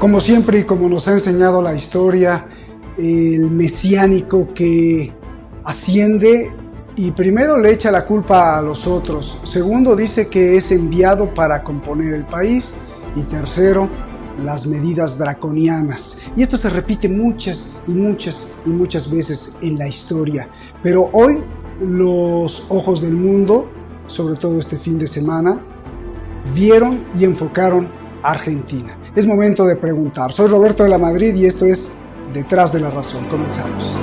Como siempre y como nos ha enseñado la historia, el mesiánico que asciende y primero le echa la culpa a los otros, segundo dice que es enviado para componer el país y tercero, las medidas draconianas. Y esto se repite muchas veces en la historia. Pero hoy los ojos del mundo, sobre todo este fin de semana, vieron y enfocaron a Argentina. Es momento de preguntar. Soy Roberto de la Madrid y esto es Detrás de la Razón. Comenzamos.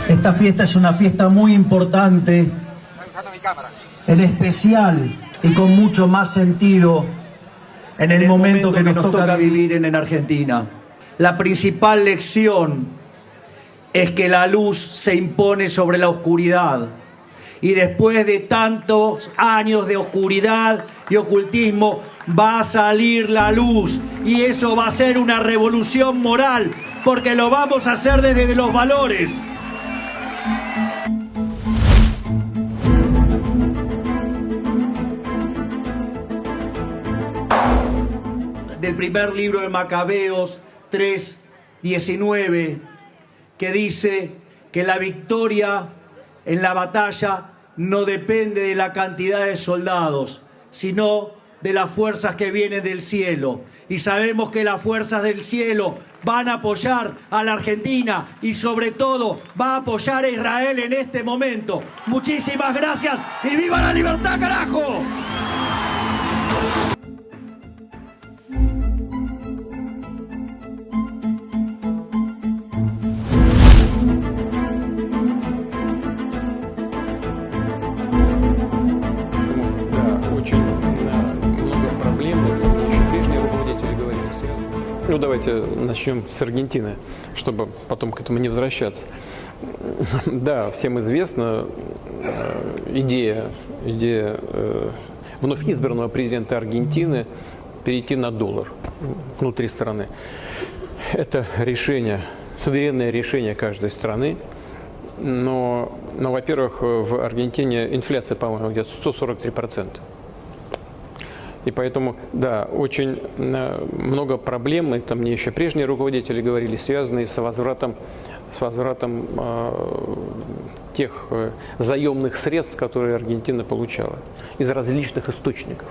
Esta fiesta es una fiesta muy importante, en especial y con mucho más sentido en el momento que nos toca vivir en Argentina. La principal lección es que la luz se impone sobre la oscuridad. Y después de tantos años de oscuridad y ocultismo, va a salir la luz. Y eso va a ser una revolución moral, porque lo vamos a hacer desde los valores. Del primer libro de Macabeos 3:19, que dice que la victoria en la batalla no depende de la cantidad de soldados, sino de las fuerzas que vienen del cielo. Y sabemos que las fuerzas del cielo van a apoyar a la Argentina y sobre todo va a apoyar a Israel en este momento. Muchísimas gracias y ¡viva la libertad, carajo! Ну, давайте начнем с Аргентины, чтобы потом к этому не возвращаться. Да, всем известна идея вновь избранного президента Аргентины перейти на доллар внутри страны. Это решение, суверенное решение каждой страны. Но во-первых, в Аргентине инфляция, по-моему, где-то 143%. И поэтому, да, очень много проблем, это мне еще прежние руководители говорили, связанные с возвратом тех заемных средств, которые Аргентина получала из различных источников.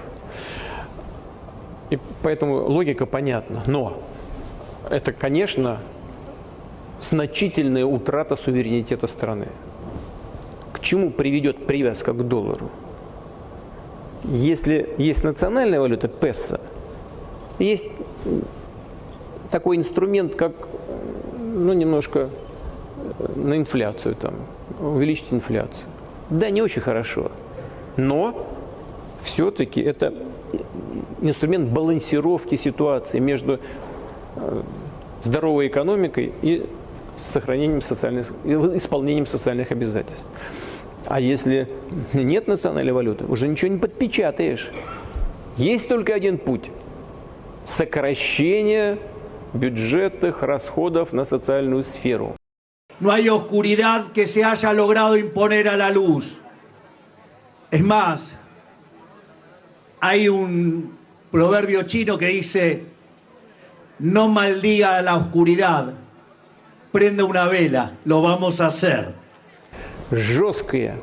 И поэтому логика понятна. Но это, конечно, значительная утрата суверенитета страны. К чему приведет привязка к доллару? Если есть национальная валюта, песо, есть такой инструмент, как, немножко на инфляцию, увеличить инфляцию. Да, не очень хорошо, но все-таки это инструмент балансировки ситуации между здоровой экономикой и исполнением социальных обязательств. А если нет национальной валюты, уже ничего не подпечатаешь. Есть только один путь – сокращение бюджетных расходов на социальную сферу. No hay oscuridad que se haya logrado imponer a la luz. Es más, hay un proverbio chino que dice: no maldiga la oscuridad, prenda una vela, lo vamos a hacer. Жесткое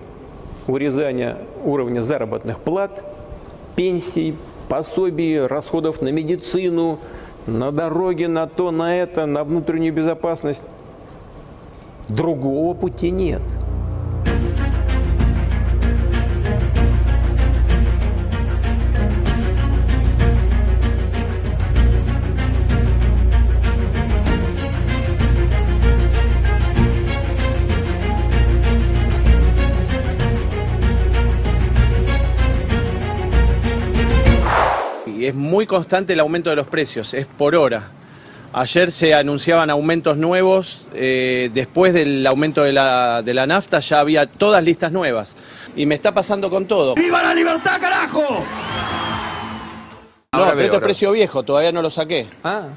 урезание уровня заработных плат, пенсий, пособий, расходов на медицину, на дороги, на то, на это, на внутреннюю безопасность. Другого пути нет. muy constante el aumento de los precios, es por hora. Ayer se anunciaban aumentos nuevos, después del aumento de la nafta ya había todas listas nuevas. Y me está pasando con todo. ¡Viva la libertad, carajo! No, pero esto es precio viejo, todavía no lo saqué.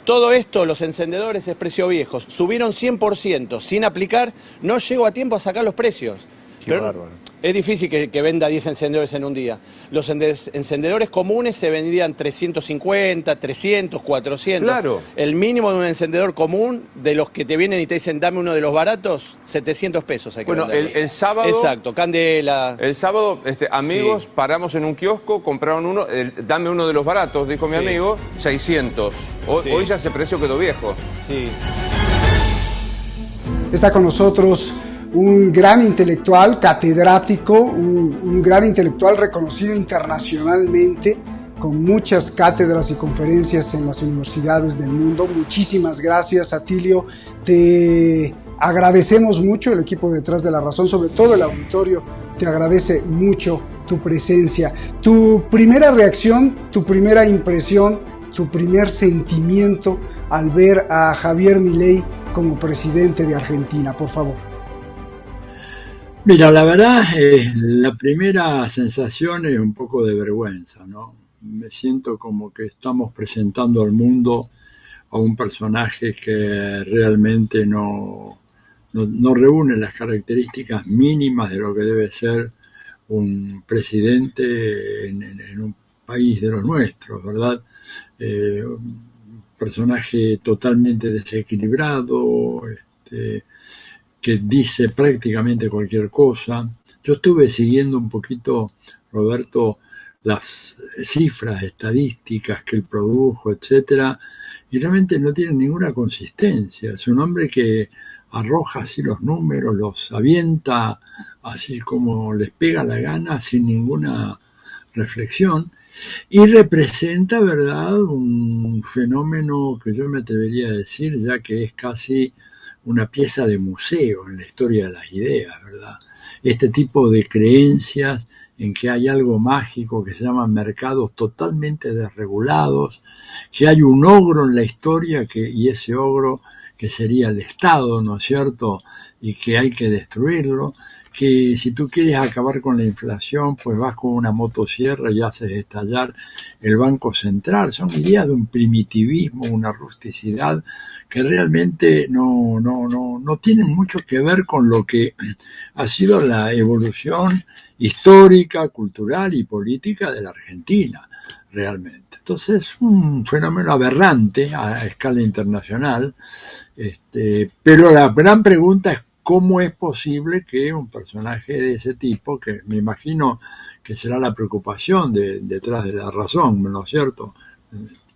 Todo esto, los encendedores, es precio viejo. Subieron 100%, sin aplicar, no llego a tiempo a sacar los precios. Qué bárbaro. Es difícil que venda 10 encendedores en un día. Los encendedores comunes se vendían 350, 300, 400. Claro. El mínimo de un encendedor común, de los que te vienen y te dicen dame uno de los baratos, 700 pesos hay que Bueno, venderlo. el sábado... Exacto, candela. El sábado, amigos, Sí. paramos en un kiosco, compraron uno, dame uno de los baratos, dijo mi Sí. amigo, 600. Sí. Hoy ya ese precio quedó viejo. Sí. Está con nosotros un gran intelectual, catedrático, un gran intelectual reconocido internacionalmente, con muchas cátedras y conferencias en las universidades del mundo. Muchísimas gracias, Atilio. Te agradecemos mucho, el equipo detrás de La Razón, sobre todo el auditorio, te agradece mucho tu presencia. Tu primera reacción, tu primera impresión, tu primer sentimiento al ver a Javier Milei como presidente de Argentina, por favor. Mira, la verdad, la primera sensación es un poco de vergüenza, ¿no? Me siento como que estamos presentando al mundo a un personaje que realmente no reúne las características mínimas de lo que debe ser un presidente en un país de los nuestros, ¿verdad? Un personaje totalmente desequilibrado, que dice prácticamente cualquier cosa. Yo estuve siguiendo un poquito, Roberto, las cifras estadísticas que él produjo, etcétera, y realmente no tiene ninguna consistencia. Es un hombre que arroja así los números, los avienta así como les pega la gana, sin ninguna reflexión, y representa, ¿verdad?, un fenómeno que yo me atrevería a decir, ya que es casi una pieza de museo en la historia de las ideas, ¿verdad? Este tipo de creencias en que hay algo mágico que se llaman mercados totalmente desregulados, que hay un ogro en la historia y ese ogro que sería el Estado, ¿no es cierto?, y que hay que destruirlo, que si tú quieres acabar con la inflación, pues vas con una motosierra y haces estallar el Banco Central. Son ideas de un primitivismo, una rusticidad que realmente no tienen mucho que ver con lo que ha sido la evolución histórica, cultural y política de la Argentina, realmente. Entonces es un fenómeno aberrante a escala internacional, pero la gran pregunta es ¿cómo es posible que un personaje de ese tipo, que me imagino que será la preocupación detrás de La Razón, ¿no es cierto?,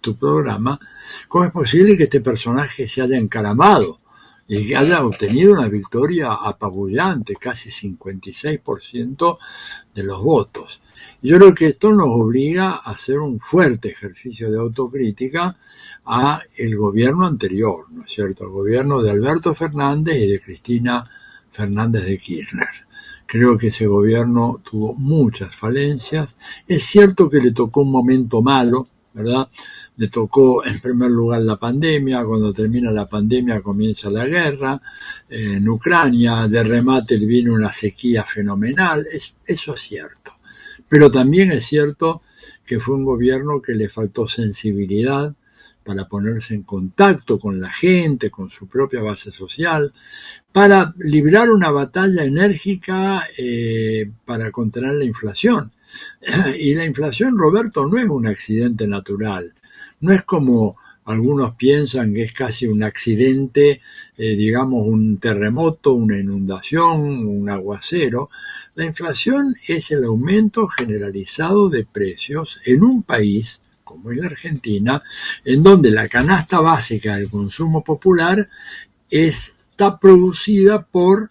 tu programa, cómo es posible que este personaje se haya encaramado y que haya obtenido una victoria apabullante, casi 56% de los votos? Yo creo que esto nos obliga a hacer un fuerte ejercicio de autocrítica a el gobierno anterior, ¿no es cierto?, el gobierno de Alberto Fernández y de Cristina Fernández de Kirchner. Creo que ese gobierno tuvo muchas falencias. Es cierto que le tocó un momento malo, ¿verdad? Le tocó en primer lugar la pandemia, cuando termina la pandemia comienza la guerra en Ucrania, de remate vino una sequía fenomenal, eso es cierto. Pero también es cierto que fue un gobierno que le faltó sensibilidad para ponerse en contacto con la gente, con su propia base social, para librar una batalla enérgica para contener la inflación. Y la inflación, Roberto, no es un accidente natural, no es como algunos piensan que es casi un accidente, digamos un terremoto, una inundación, un aguacero. La inflación es el aumento generalizado de precios en un país como es la Argentina, en donde la canasta básica del consumo popular está producida por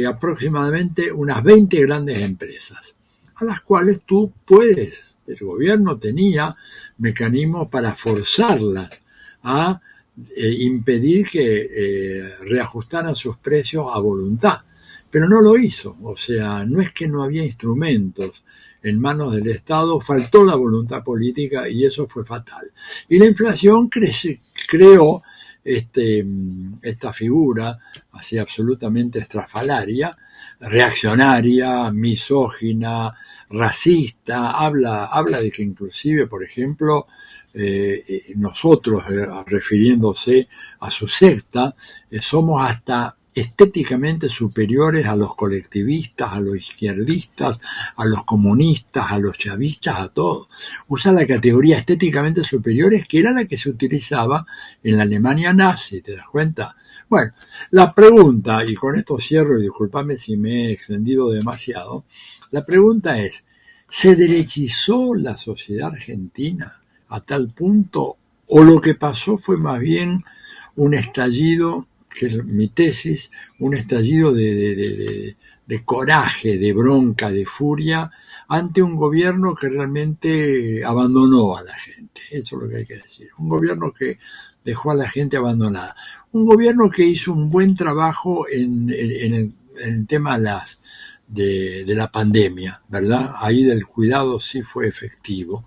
aproximadamente unas 20 grandes empresas, a las cuales tú puedes, el gobierno tenía mecanismos para forzarlas a impedir que reajustaran sus precios a voluntad. pero no lo hizo. O sea, no es que no había instrumentos en manos del Estado, faltó la voluntad política y eso fue fatal. Y la inflación creó esta figura así absolutamente estrafalaria, reaccionaria, misógina, racista, habla de que inclusive, por ejemplo, nosotros, refiriéndose a su secta, somos hasta estéticamente superiores a los colectivistas, a los izquierdistas, a los comunistas, a los chavistas, a todos. Usa la categoría estéticamente superiores, que era la que se utilizaba en la Alemania nazi, ¿te das cuenta? Bueno, la pregunta, y con esto cierro, y discúlpame si me he extendido demasiado, la pregunta es, ¿se derechizó la sociedad argentina a tal punto, o lo que pasó fue más bien un estallido, que es mi tesis, un estallido de coraje, de bronca, de furia ante un gobierno que realmente abandonó a la gente? Eso es lo que hay que decir. Un gobierno que dejó a la gente abandonada. Un gobierno que hizo un buen trabajo en el tema de la pandemia, ¿verdad? Ahí del cuidado sí fue efectivo.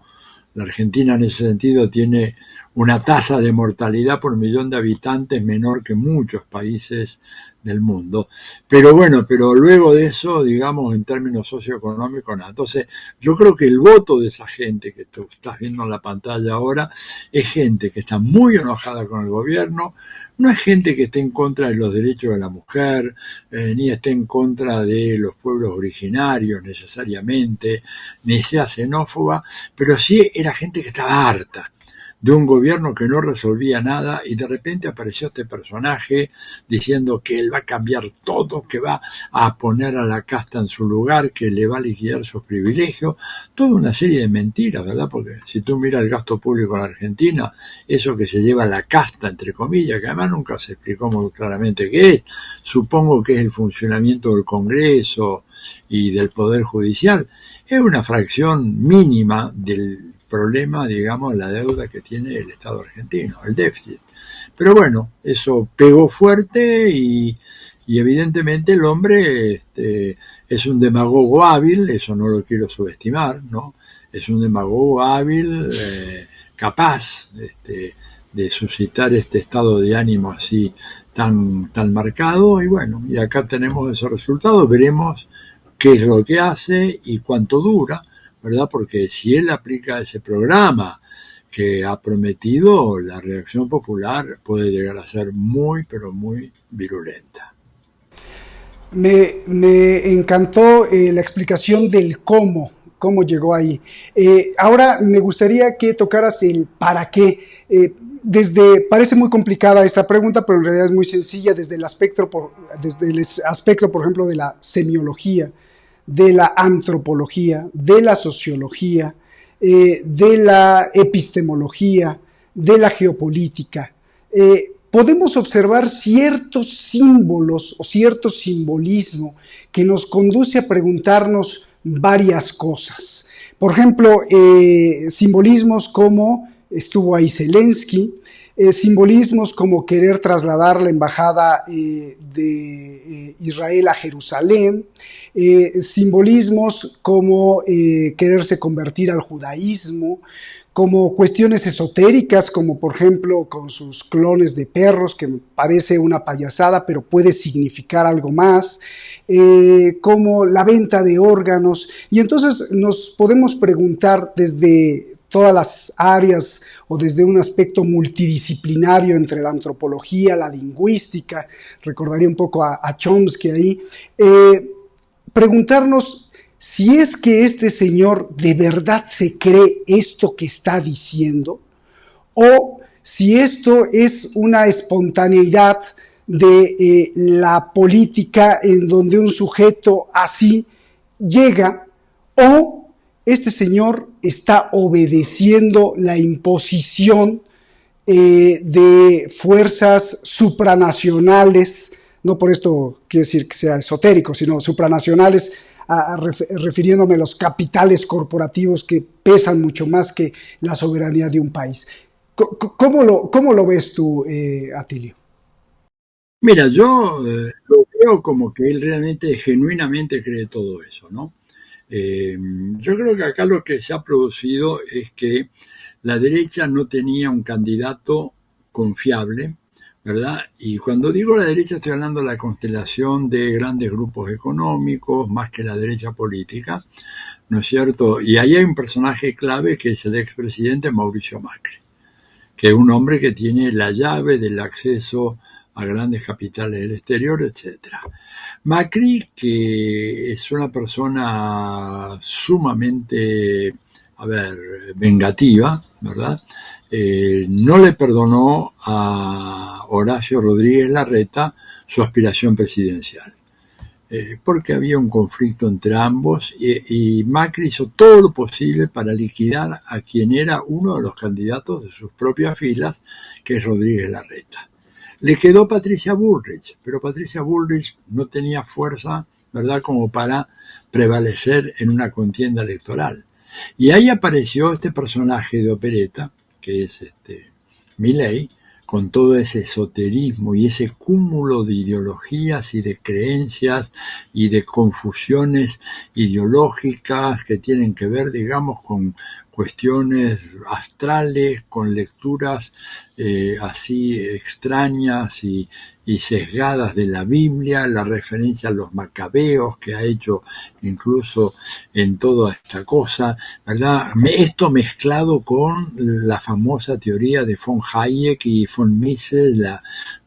La Argentina en ese sentido tiene una tasa de mortalidad por millón de habitantes menor que muchos países del mundo. Pero bueno, pero luego de eso, digamos, en términos socioeconómicos, nada. Entonces, yo creo que el voto de esa gente que tú estás viendo en la pantalla ahora es gente que está muy enojada con el gobierno, no es gente que esté en contra de los derechos de la mujer, ni esté en contra de los pueblos originarios necesariamente, ni sea xenófoba, pero sí era gente que estaba harta de un gobierno que no resolvía nada, y de repente apareció este personaje diciendo que él va a cambiar todo, que va a poner a la casta en su lugar, que le va a liquidar sus privilegios, toda una serie de mentiras, ¿verdad? Porque si tú miras el gasto público en la Argentina, eso que se lleva la casta, entre comillas, que además nunca se explicó muy claramente qué es, supongo que es el funcionamiento del Congreso y del Poder Judicial, es una fracción mínima del problema, digamos, la deuda que tiene el Estado argentino, el déficit. Pero bueno, eso pegó fuerte y evidentemente el hombre es un demagogo hábil, eso no lo quiero subestimar, ¿no? Es un demagogo hábil, capaz de suscitar este estado de ánimo así tan marcado, y bueno, y acá tenemos esos resultados, veremos qué es lo que hace y cuánto dura, ¿verdad? Porque si él aplica ese programa que ha prometido, la reacción popular puede llegar a ser muy, pero muy virulenta. Me encantó la explicación del cómo llegó ahí. Ahora me gustaría que tocaras el para qué. Parece muy complicada esta pregunta, pero en realidad es muy sencilla desde el aspecto, por ejemplo, de la semiología, de la antropología, de la sociología, de la epistemología, de la geopolítica. Podemos observar ciertos símbolos o cierto simbolismo que nos conduce a preguntarnos varias cosas. Por ejemplo, simbolismos como estuvo ahí Zelensky, simbolismos como querer trasladar la embajada de Israel a Jerusalén, simbolismos como quererse convertir al judaísmo, como cuestiones esotéricas, como por ejemplo con sus clones de perros, que me parece una payasada, pero puede significar algo más, como la venta de órganos. Y entonces nos podemos preguntar desde todas las áreas o desde un aspecto multidisciplinario entre la antropología, la lingüística, recordaría un poco a Chomsky ahí, preguntarnos si es que este señor de verdad se cree esto que está diciendo, o si esto es una espontaneidad de la política en donde un sujeto así llega, o este señor está obedeciendo la imposición de fuerzas supranacionales, no por esto quiere decir que sea esotérico, sino supranacionales, refiriéndome a los capitales corporativos que pesan mucho más que la soberanía de un país. ¿Cómo lo ves tú, Atilio? Mira, yo lo veo como que él realmente, genuinamente cree todo eso, ¿no? Yo creo que acá lo que se ha producido es que la derecha no tenía un candidato confiable, ¿verdad? Y cuando digo la derecha estoy hablando de la constelación de grandes grupos económicos, más que la derecha política, ¿no es cierto? Y ahí hay un personaje clave que es el expresidente Mauricio Macri, que es un hombre que tiene la llave del acceso a grandes capitales del exterior, etcétera. Macri, que es una persona sumamente, vengativa, ¿verdad? No le perdonó a Horacio Rodríguez Larreta su aspiración presidencial. Porque había un conflicto entre ambos y Macri hizo todo lo posible para liquidar a quien era uno de los candidatos de sus propias filas, que es Rodríguez Larreta. Le quedó Patricia Bullrich, pero Patricia Bullrich no tenía fuerza, ¿verdad?, como para prevalecer en una contienda electoral. Y ahí apareció este personaje de opereta, que es Milei, con todo ese esoterismo y ese cúmulo de ideologías y de creencias y de confusiones ideológicas que tienen que ver, digamos, con cuestiones astrales, con lecturas así extrañas y sesgadas de la Biblia, la referencia a los macabeos que ha hecho incluso en toda esta cosa, ¿verdad? Esto mezclado con la famosa teoría de von Hayek y von Mises,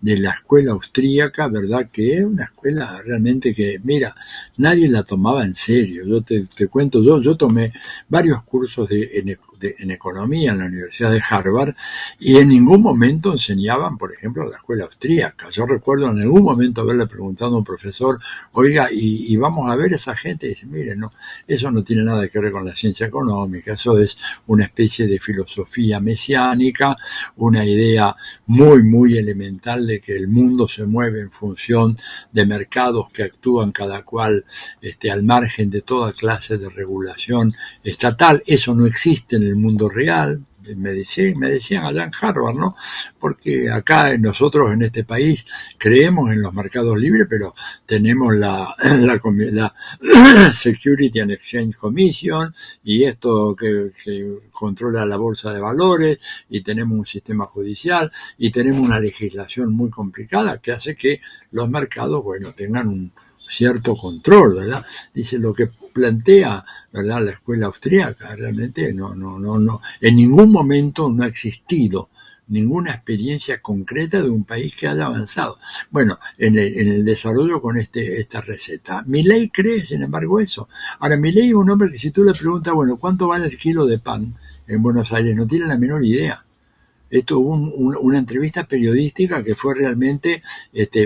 de la escuela austríaca, ¿verdad? Que es una escuela realmente que, mira, nadie la tomaba en serio. Yo te cuento, yo tomé varios cursos en economía en la Universidad de Harvard y en ningún momento enseñaban, por ejemplo, la escuela austríaca. Yo recuerdo en algún momento haberle preguntado a un profesor, oiga, y vamos a ver esa gente, y dice, mire, no, eso no tiene nada que ver con la ciencia económica, eso es una especie de filosofía mesiánica, una idea muy, muy elemental de que el mundo se mueve en función de mercados que actúan cada cual al margen de toda clase de regulación estatal. Eso no existe en el mundo real. Me decían allá en Harvard, ¿no? Porque acá nosotros en este país creemos en los mercados libres, pero tenemos la Security and Exchange Commission y esto que controla la bolsa de valores, y tenemos un sistema judicial y tenemos una legislación muy complicada que hace que los mercados, bueno, tengan un cierto control, ¿verdad? Dice, lo que plantea, ¿verdad?, la escuela austríaca realmente no, en ningún momento no ha existido ninguna experiencia concreta de un país que haya avanzado. Bueno, en el desarrollo con esta receta. Milei cree, sin embargo, eso. Ahora, Milei es un hombre que si tú le preguntas, bueno, ¿cuánto vale el kilo de pan en Buenos Aires? No tiene la menor idea. Esto hubo una entrevista periodística que fue realmente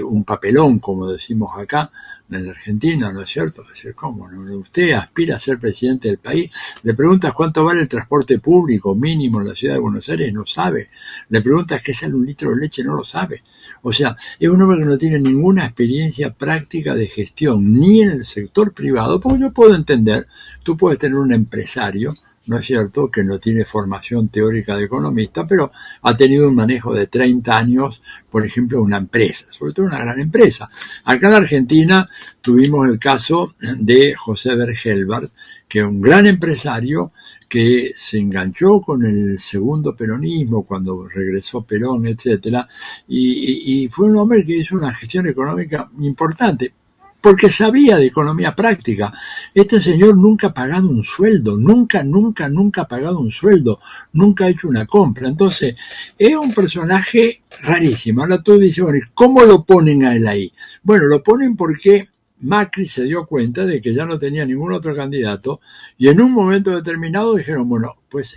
un papelón, como decimos acá en la Argentina, ¿no es cierto? Es decir, ¿cómo? Usted aspira a ser presidente del país, le preguntas cuánto vale el transporte público mínimo en la ciudad de Buenos Aires, no sabe. Le preguntas qué sale un litro de leche, no lo sabe. O sea, es un hombre que no tiene ninguna experiencia práctica de gestión, ni en el sector privado, porque yo puedo entender, tú puedes tener un empresario, ¿no es cierto?, que no tiene formación teórica de economista, pero ha tenido un manejo de 30 años, por ejemplo, una empresa, sobre todo una gran empresa. Acá en la Argentina tuvimos el caso de José Bergelbart, que es un gran empresario que se enganchó con el segundo peronismo cuando regresó Perón, etcétera, y fue un hombre que hizo una gestión económica importante, porque sabía de economía práctica. Este señor nunca ha pagado un sueldo, nunca ha pagado un sueldo, nunca ha hecho una compra. Entonces, es un personaje rarísimo. Ahora tú dices, bueno, ¿cómo lo ponen a él ahí? Bueno, lo ponen porque Macri se dio cuenta de que ya no tenía ningún otro candidato y en un momento determinado dijeron, bueno, pues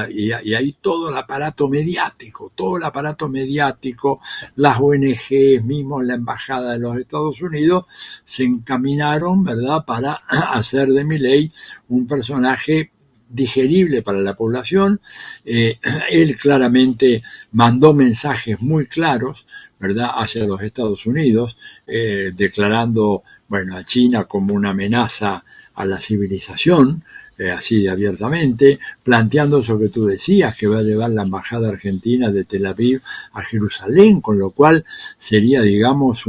y ahí todo el aparato mediático, las ONG, mismo la Embajada de los Estados Unidos, se encaminaron, ¿verdad?, para hacer de Milei un personaje digerible para la población. Él claramente mandó mensajes muy claros, ¿verdad?, hacia los Estados Unidos, declarando, bueno, a China como una amenaza a la civilización, así de abiertamente, planteando eso que tú decías, que va a llevar la embajada argentina de Tel Aviv a Jerusalén, con lo cual sería, digamos,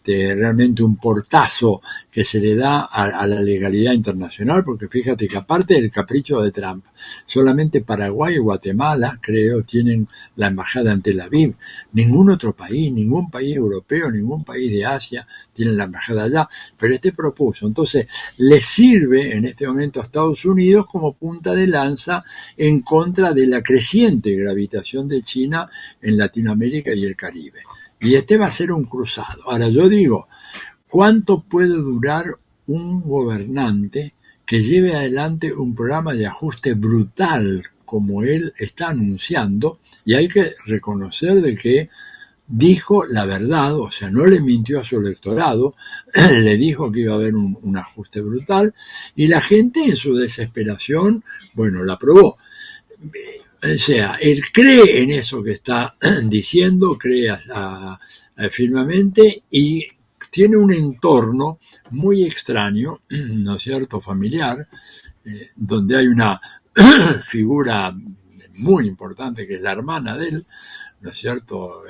realmente un portazo que se le da a la legalidad internacional, porque fíjate que aparte del capricho de Trump, solamente Paraguay y Guatemala, creo, tienen la embajada en Tel Aviv. Ningún otro país, ningún país europeo, ningún país de Asia tiene la embajada allá, pero propuso. Entonces, le sirve en este momento a Estados Unidos como punta de lanza en contra de la creciente gravitación de China en Latinoamérica y el Caribe. Y va a ser un cruzado. Ahora yo digo, ¿cuánto puede durar un gobernante que lleve adelante un programa de ajuste brutal como él está anunciando? Y hay que reconocer de que dijo la verdad, o sea, no le mintió a su electorado, le dijo que iba a haber un ajuste brutal, y la gente en su desesperación, bueno, la aprobó. O sea, él cree en eso que está diciendo, cree firmemente, y tiene un entorno muy extraño, ¿no es cierto?, familiar, donde hay una figura muy importante que es la hermana de él, ¿no es cierto?,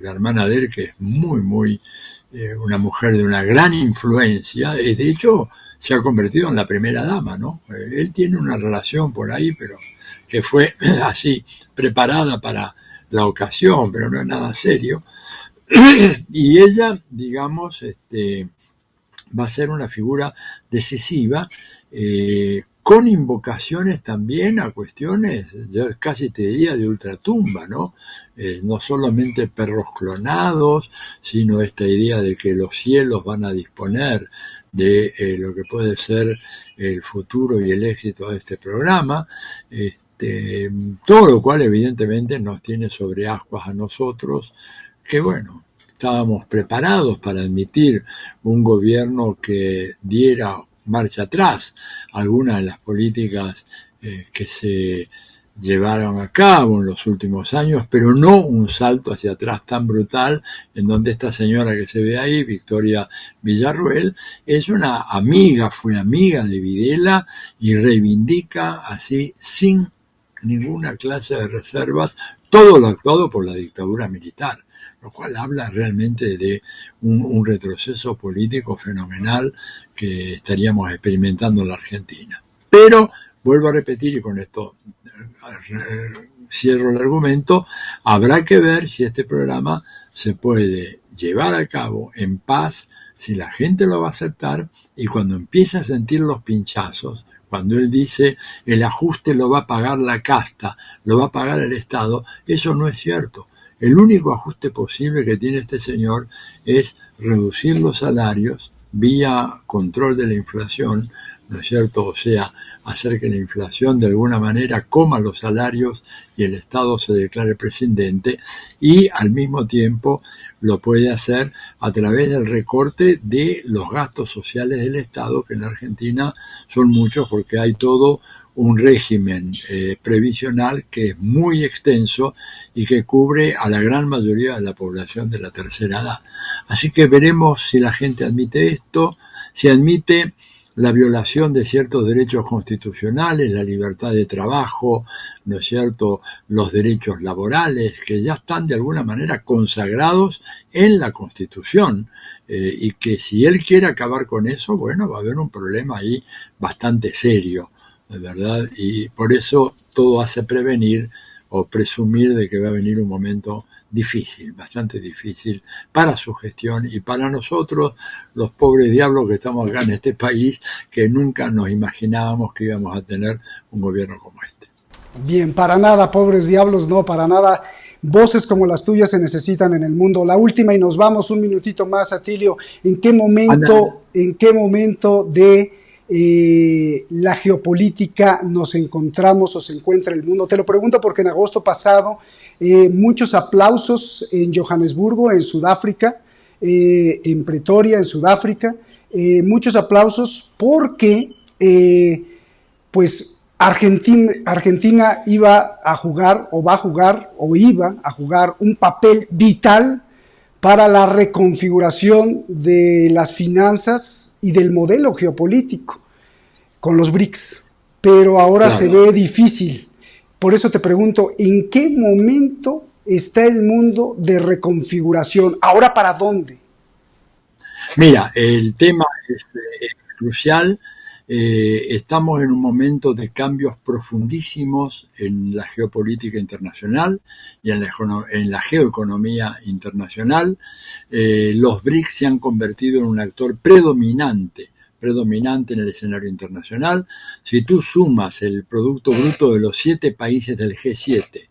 la hermana de él, que es muy, una mujer de una gran influencia, de hecho se ha convertido en la primera dama, ¿no? Él tiene una relación por ahí, pero que fue así, preparada para la ocasión, pero no es nada serio. Y ella, digamos, va a ser una figura decisiva, con invocaciones también a cuestiones, yo casi te diría, de ultratumba, ¿no? No solamente perros clonados, sino esta idea de que los cielos van a disponer de lo que puede ser el futuro y el éxito de este programa, todo lo cual evidentemente nos tiene sobre ascuas a nosotros, que bueno, estábamos preparados para admitir un gobierno que diera marcha atrás algunas de las políticas que se llevaron a cabo en los últimos años, pero no un salto hacia atrás tan brutal, en donde esta señora que se ve ahí, Victoria Villarruel, es una amiga, fue amiga de Videla y reivindica así, sin ninguna clase de reservas, todo lo actuado por la dictadura militar, lo cual habla realmente de un retroceso político fenomenal que estaríamos experimentando en la Argentina. Pero, vuelvo a repetir, y con esto cierro el argumento, habrá que ver si este programa se puede llevar a cabo en paz, si la gente lo va a aceptar, y cuando empiece a sentir los pinchazos, cuando él dice el ajuste lo va a pagar la casta, lo va a pagar el Estado, eso no es cierto. El único ajuste posible que tiene este señor es reducir los salarios vía control de la inflación, ¿no es cierto? O sea, hacer que la inflación de alguna manera coma los salarios y el Estado se declare presidente, y al mismo tiempo lo puede hacer a través del recorte de los gastos sociales del Estado, que en la Argentina son muchos porque hay todo un régimen previsional que es muy extenso y que cubre a la gran mayoría de la población de la tercera edad. Así que veremos si la gente admite esto, si admite la violación de ciertos derechos constitucionales, la libertad de trabajo, ¿no es cierto?, los derechos laborales, que ya están de alguna manera consagrados en la Constitución, y que si él quiere acabar con eso, bueno, va a haber un problema ahí bastante serio, de verdad, y por eso todo hace prevenir o presumir de que va a venir un momento difícil, bastante difícil para su gestión y para nosotros, los pobres diablos que estamos acá en este país, que nunca nos imaginábamos que íbamos a tener un gobierno como este. Bien, para nada, pobres diablos, no, para nada. Voces como las tuyas se necesitan en el mundo. La última, y nos vamos un minutito más, Atilio. ¿En qué momento de la geopolítica nos encontramos o se encuentra el mundo? Te lo pregunto porque en agosto pasado muchos aplausos en Johannesburgo, en Sudáfrica, en Pretoria, en Sudáfrica, muchos aplausos porque pues Argentina iba a jugar o va a jugar o iba a jugar un papel vital para la reconfiguración de las finanzas y del modelo geopolítico. con los BRICS, pero ahora Claro. se ve difícil. Por eso te pregunto, ¿en qué momento está el mundo de reconfiguración? ¿Ahora para dónde? Mira, el tema es crucial. Estamos en un momento de cambios profundísimos en la geopolítica internacional y en la geoeconomía internacional. Los BRICS se han convertido en un actor predominante en el escenario internacional. Si tú sumas el Producto Bruto de los 7 países del G7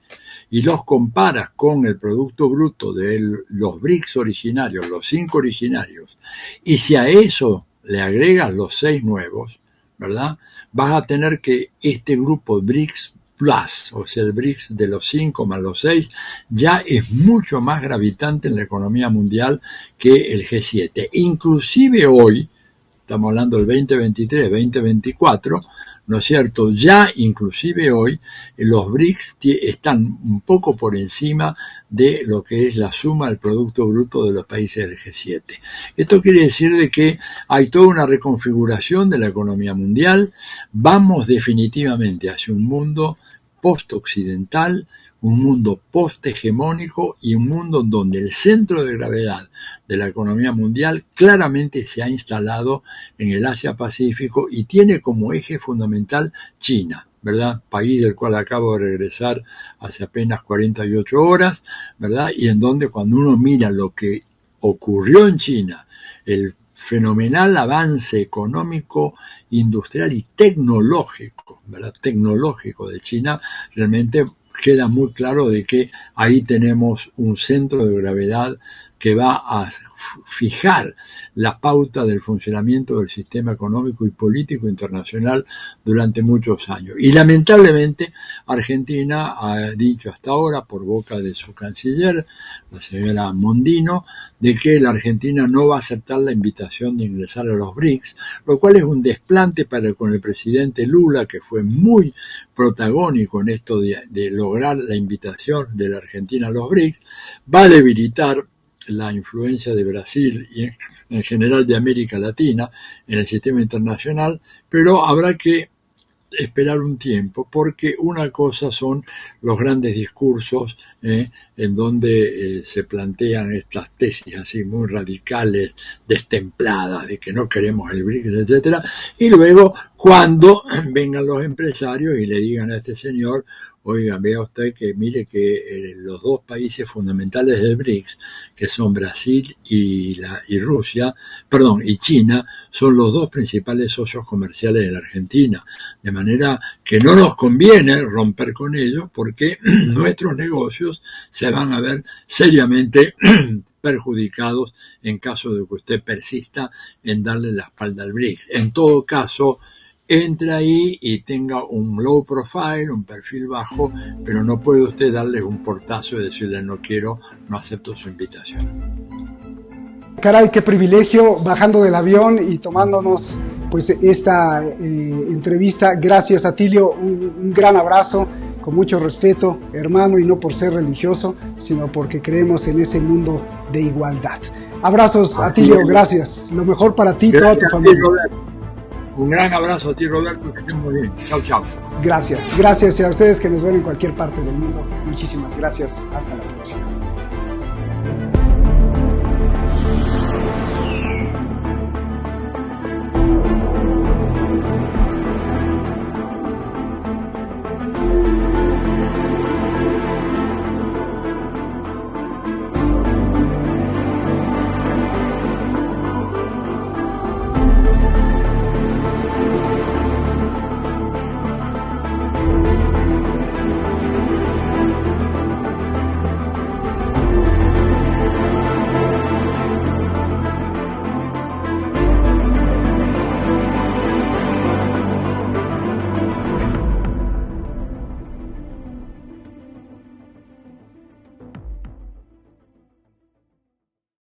y los comparas con el Producto Bruto de los BRICS originarios, los 5 originarios, y si a eso le agregas los 6 nuevos, ¿verdad? Vas a tener que este grupo BRICS Plus, o sea, el BRICS de los 5 más los 6, ya es mucho más gravitante en la economía mundial que el G7. Inclusive hoy, estamos hablando del 2023, 2024, ¿no es cierto? Ya inclusive hoy los BRICS están un poco por encima de lo que es la suma del Producto Bruto de los países del G7. Esto quiere decir de que hay toda una reconfiguración de la economía mundial. Vamos definitivamente hacia un mundo post-occidental, un mundo post-hegemónico y un mundo donde el centro de gravedad de la economía mundial claramente se ha instalado en el Asia-Pacífico y tiene como eje fundamental China, ¿verdad? País del cual acabo de regresar hace apenas 48 horas, ¿verdad? Y en donde cuando uno mira lo que ocurrió en China, el fenomenal avance económico, industrial y tecnológico, ¿verdad? Tecnológico de China, realmente queda muy claro de que ahí tenemos un centro de gravedad que va a fijar la pauta del funcionamiento del sistema económico y político internacional durante muchos años. Y lamentablemente Argentina ha dicho hasta ahora, por boca de su canciller, la señora Mondino, de que la Argentina no va a aceptar la invitación de ingresar a los BRICS, lo cual es un desplante con el presidente Lula, que fue muy protagónico en esto de lograr la invitación de la Argentina a los BRICS. Va a debilitar la influencia de Brasil y en general de América Latina en el sistema internacional, pero habrá que esperar un tiempo, porque una cosa son los grandes discursos en donde se plantean estas tesis así muy radicales, destempladas, de que no queremos el BRICS, etcétera, y luego cuando vengan los empresarios y le digan a este señor: oiga, vea usted que mire que los 2 países fundamentales del BRICS, que son Brasil y China, son los 2 principales socios comerciales de la Argentina. De manera que no nos conviene romper con ellos, porque nuestros negocios se van a ver seriamente perjudicados en caso de que usted persista en darle la espalda al BRICS. En todo caso, entre ahí y tenga un low profile, un perfil bajo, pero no puede usted darle un portazo y decirle: no quiero, no acepto su invitación. Caray, qué privilegio, bajando del avión y tomándonos pues esta entrevista. Gracias, Atilio, un gran abrazo, con mucho respeto, hermano, y no por ser religioso, sino porque creemos en ese mundo de igualdad. Abrazos, Atilio, gracias. Lo mejor para ti y toda tu familia. Un gran abrazo a ti, Roberto, que estés muy bien. Chao, chao. Gracias y a ustedes que nos ven en cualquier parte del mundo. Muchísimas gracias. Hasta la próxima.